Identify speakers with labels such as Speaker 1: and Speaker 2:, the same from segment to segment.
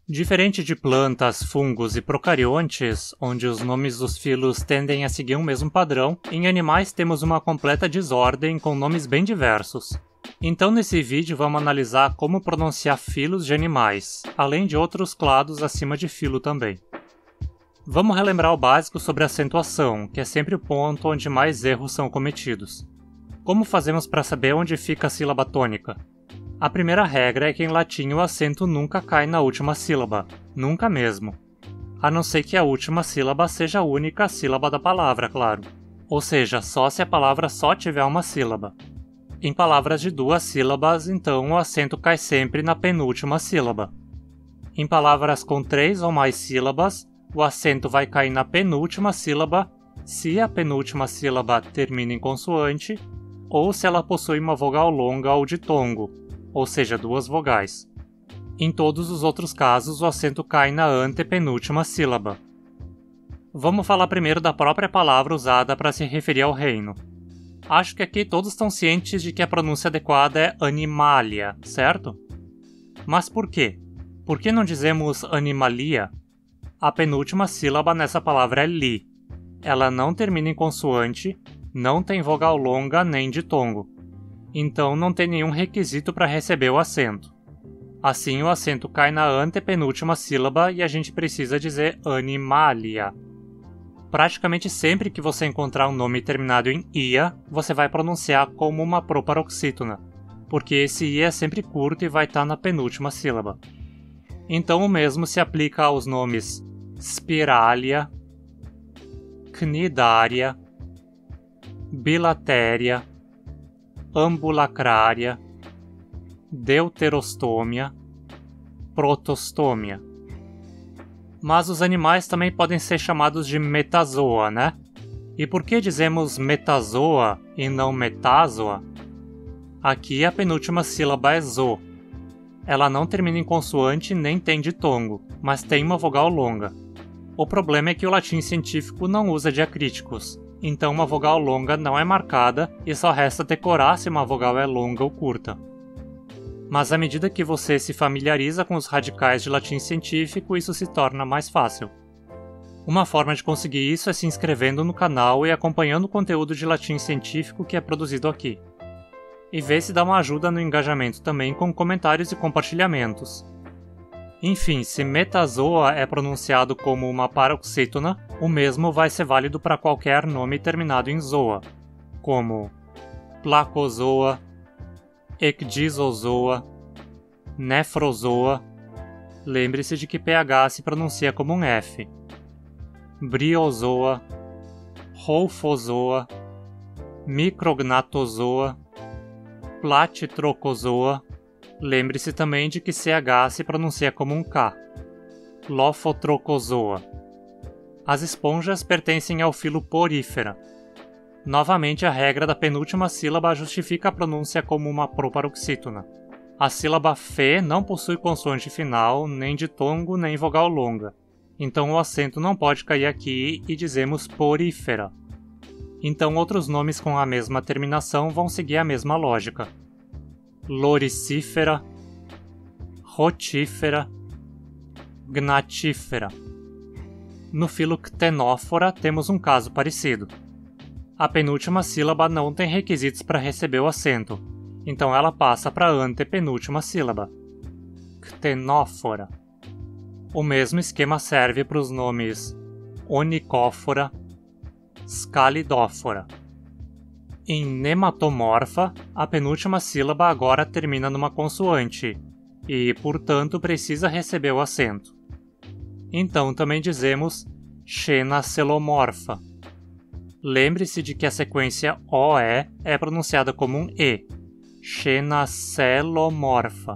Speaker 1: Diferente de plantas, fungos e procariontes, onde os nomes dos filos tendem a seguir um mesmo padrão, em animais temos uma completa desordem com nomes bem diversos. Então nesse vídeo vamos analisar como pronunciar filos de animais, além de outros clados acima de filo também. Vamos relembrar o básico sobre acentuação, que é sempre o ponto onde mais erros são cometidos. Como fazemos para saber onde fica a sílaba tônica? A primeira regra é que em latim o acento nunca cai na última sílaba, nunca mesmo. A não ser que a última sílaba seja a única sílaba da palavra, claro. Ou seja, só se a palavra só tiver uma sílaba. Em palavras de duas sílabas, então o acento cai sempre na penúltima sílaba. Em palavras com 3 ou mais sílabas, o acento vai cair na penúltima sílaba se a penúltima sílaba termina em consoante ou se ela possui uma vogal longa ou ditongo, ou seja, duas vogais. Em todos os outros casos, o acento cai na antepenúltima sílaba. Vamos falar primeiro da própria palavra usada para se referir ao reino. Acho que aqui todos estão cientes de que a pronúncia adequada é animalia, certo? Mas por quê? Por que não dizemos animalia? A penúltima sílaba nessa palavra é li. Ela não termina em consoante, não tem vogal longa nem ditongo. Então não tem nenhum requisito para receber o acento. Assim, o acento cai na antepenúltima sílaba e a gente precisa dizer animalia. Praticamente sempre que você encontrar um nome terminado em ia, você vai pronunciar como uma proparoxítona, porque esse ia é sempre curto e vai estar na penúltima sílaba. Então o mesmo se aplica aos nomes spiralia, cnidária, bilatéria, ambulacrária, deuterostômia, protostômia. Mas os animais também podem ser chamados de metazoa, né? E por que dizemos metazoa e não metázoa? Aqui a penúltima sílaba é zo. Ela não termina em consoante nem tem ditongo, mas tem uma vogal longa. O problema é que o latim científico não usa diacríticos, então uma vogal longa não é marcada e só resta decorar se uma vogal é longa ou curta. Mas à medida que você se familiariza com os radicais de latim científico, isso se torna mais fácil. Uma forma de conseguir isso é se inscrevendo no canal e acompanhando o conteúdo de latim científico que é produzido aqui. E ver se dá uma ajuda no engajamento também com comentários e compartilhamentos. Enfim, se metazoa é pronunciado como uma paroxítona, o mesmo vai ser válido para qualquer nome terminado em zoa, como placozoa, ecdysozoa, nefrozoa. Lembre-se de que PH se pronuncia como um F. Briozoa, rolfozoa, micrognatozoa, platitrocozoa. Lembre-se também de que CH se pronuncia como um K. Lofotrocozoa. As esponjas pertencem ao filo Porifera. Novamente, a regra da penúltima sílaba justifica a pronúncia como uma proparoxítona. A sílaba fe não possui consoante final, nem ditongo, nem vogal longa. Então o acento não pode cair aqui e dizemos porífera. Então outros nomes com a mesma terminação vão seguir a mesma lógica. Loricífera, rotífera, gnatífera. No filo ctenófora temos um caso parecido. A penúltima sílaba não tem requisitos para receber o acento, então ela passa para a antepenúltima sílaba. Ctenófora. O mesmo esquema serve para os nomes onicófora, scalidófora. Em nematomorfa, a penúltima sílaba agora termina numa consoante e, portanto, precisa receber o acento. Então também dizemos xenacelomorfa. Lembre-se de que a sequência OE é pronunciada como um E, xenacelomorfa.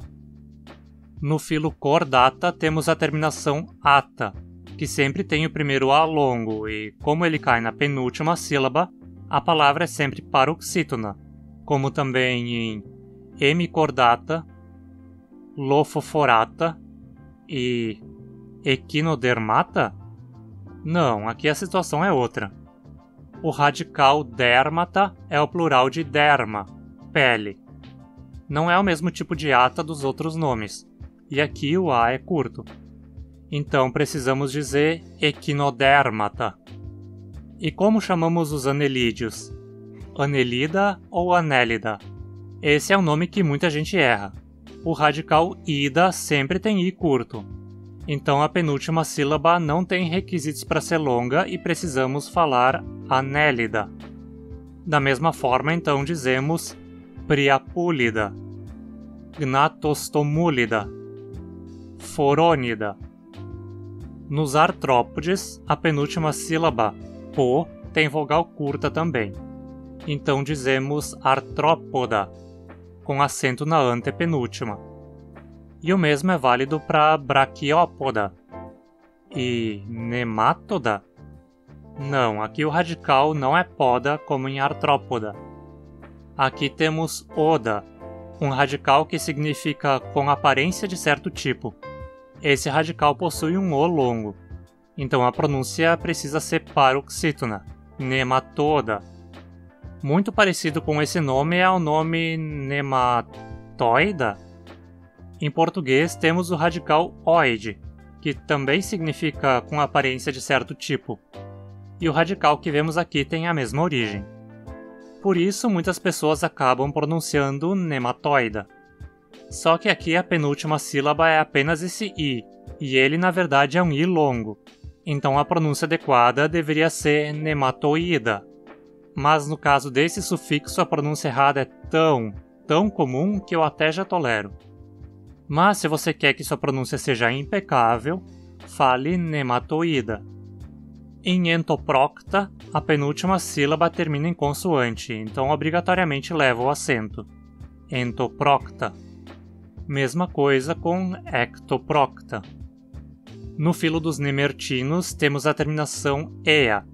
Speaker 1: No filo cordata temos a terminação ata, que sempre tem o primeiro A longo e, como ele cai na penúltima sílaba, a palavra é sempre paroxítona, como também em hemicordata, lofoforata e equinodermata? Não, aqui a situação é outra. O radical dérmata é o plural de derma, pele. Não é o mesmo tipo de ata dos outros nomes, e aqui o A é curto. Então precisamos dizer equinodérmata. E como chamamos os anelídeos? Anelida ou anélida? Esse é um nome que muita gente erra. O radical ida sempre tem i curto. Então a penúltima sílaba não tem requisitos para ser longa e precisamos falar anélida. Da mesma forma, então, dizemos priapúlida, gnatostomúlida, forônida. Nos artrópodes, a penúltima sílaba, po, tem vogal curta também. Então dizemos artrópoda, com acento na antepenúltima. E o mesmo é válido para braquiópoda. E nemátoda? Não, aqui o radical não é poda como em artrópoda. Aqui temos oda, um radical que significa com aparência de certo tipo. Esse radical possui um O longo, então a pronúncia precisa ser paroxítona, nematoda. Muito parecido com esse nome é o nome nematoida. Em português temos o radical oide, que também significa com aparência de certo tipo. E o radical que vemos aqui tem a mesma origem. Por isso, muitas pessoas acabam pronunciando nematoida. Só que aqui a penúltima sílaba é apenas esse i, e ele na verdade é um i longo. Então a pronúncia adequada deveria ser nematoida. Mas no caso desse sufixo a pronúncia errada é tão comum que eu até já tolero. Mas se você quer que sua pronúncia seja impecável, fale nematoida. Em entoprocta, a penúltima sílaba termina em consoante, então obrigatoriamente leva o acento. Entoprocta. Mesma coisa com ectoprocta. No filo dos nemertinos temos a terminação ea,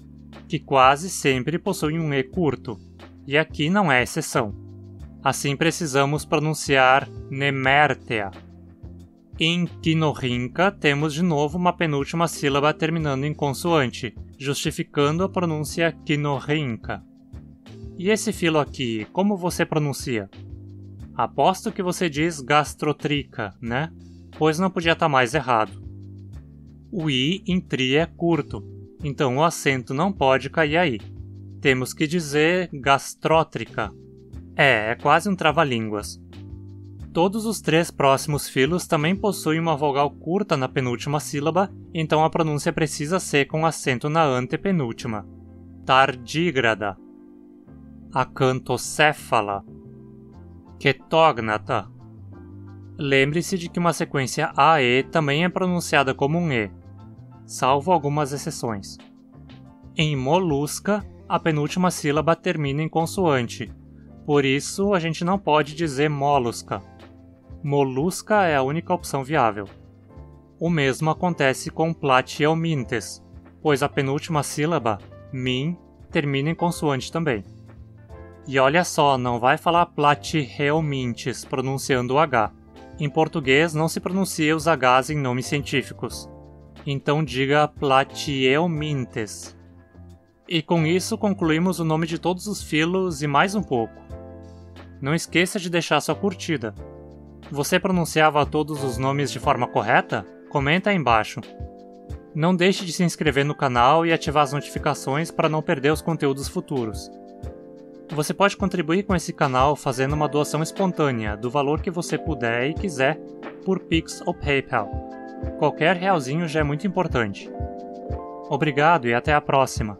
Speaker 1: que quase sempre possui um e curto, e aqui não é exceção. Assim precisamos pronunciar nemértea. Em quinorrinca temos de novo uma penúltima sílaba terminando em consoante, justificando a pronúncia quinorrinca. E esse filo aqui, como você pronuncia? Aposto que você diz gastrotrica, né? Pois não podia estar mais errado. O i em tri é curto, então o acento não pode cair aí. Temos que dizer gastrótrica. É quase um trava-línguas. Todos os três próximos filos também possuem uma vogal curta na penúltima sílaba, então a pronúncia precisa ser com acento na antepenúltima. Tardígrada, acantocéfala, quetógnata. Lembre-se de que uma sequência AE também é pronunciada como um E, salvo algumas exceções. Em molusca, a penúltima sílaba termina em consoante, por isso a gente não pode dizer molusca. Molusca é a única opção viável. O mesmo acontece com platyeominthes, pois a penúltima sílaba, min, termina em consoante também. E olha só, não vai falar platyeominthes pronunciando o H. Em português não se pronuncia os Hs em nomes científicos. Então diga platyeominthes. E com isso concluímos o nome de todos os filos e mais um pouco. Não esqueça de deixar sua curtida. Você pronunciava todos os nomes de forma correta? Comenta aí embaixo. Não deixe de se inscrever no canal e ativar as notificações para não perder os conteúdos futuros. Você pode contribuir com esse canal fazendo uma doação espontânea do valor que você puder e quiser por Pix ou PayPal. Qualquer realzinho já é muito importante. Obrigado e até a próxima!